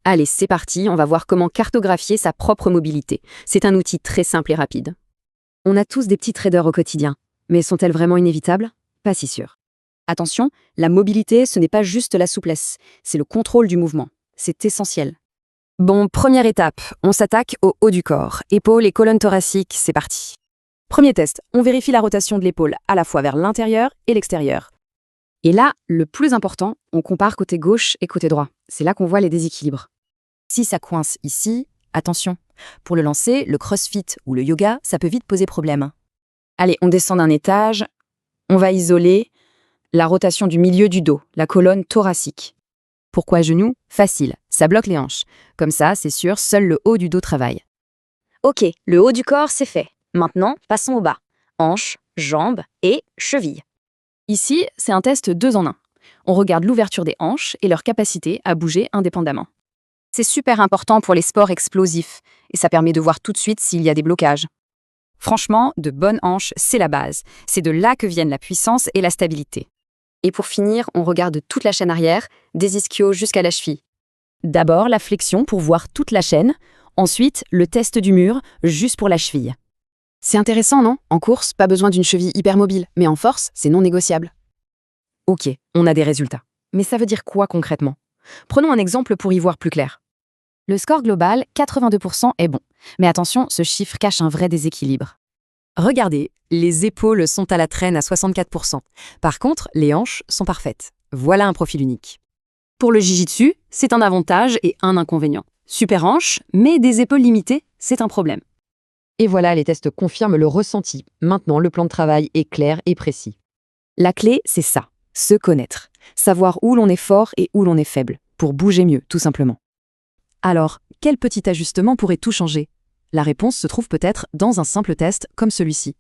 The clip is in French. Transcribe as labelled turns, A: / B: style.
A: Allez, c'est parti, on va voir comment cartographier sa propre mobilité. C'est un outil très simple et rapide.
B: On a tous des petites raideurs au quotidien. Mais sont-elles vraiment inévitables? Pas si sûr. Attention, la mobilité, ce n'est pas juste la souplesse, c'est le contrôle du mouvement. C'est essentiel. Bon, première étape, on s'attaque au haut du corps. Épaules et colonne thoracique, c'est parti. Premier test, on vérifie la rotation de l'épaule à la fois vers l'intérieur et l'extérieur. Et là, le plus important, on compare côté gauche et côté droit. C'est là qu'on voit les déséquilibres. Si ça coince ici, attention. Pour le lancer, le crossfit ou le yoga, ça peut vite poser problème. Allez, on descend d'un étage. On va isoler la rotation du milieu du dos, la colonne thoracique. Pourquoi genou? Facile, ça bloque les hanches. Comme ça, c'est sûr, seul le haut du dos travaille. Ok, le haut du corps, c'est fait. Maintenant, passons au bas. Hanches, jambes et chevilles. Ici, c'est un test 2 en 1. On regarde l'ouverture des hanches et leur capacité à bouger indépendamment. C'est super important pour les sports explosifs et ça permet de voir tout de suite s'il y a des blocages. Franchement, de bonnes hanches, c'est la base. C'est de là que viennent la puissance et la stabilité. Et pour finir, on regarde toute la chaîne arrière, des ischios jusqu'à la cheville. D'abord, la flexion pour voir toute la chaîne. Ensuite, le test du mur, juste pour la cheville.
A: C'est intéressant, non? En course, pas besoin d'une cheville hyper mobile, mais en force, c'est non négociable.
B: Ok, on a des résultats. Mais ça veut dire quoi concrètement? Prenons un exemple pour y voir plus clair. Le score global, 82% est bon. Mais attention, ce chiffre cache un vrai déséquilibre. Regardez, les épaules sont à la traîne à 64%. Par contre, les hanches sont parfaites. Voilà un profil unique. Pour le jiu-jitsu, c'est un avantage et un inconvénient. Super hanche, mais des épaules limitées, c'est un problème.
C: Et voilà, les tests confirment le ressenti. Maintenant, le plan de travail est clair et précis.
B: La clé, c'est ça, se connaître. Savoir où l'on est fort et où l'on est faible, pour bouger mieux, tout simplement. Alors, quel petit ajustement pourrait tout changer? La réponse se trouve peut-être dans un simple test comme celui-ci.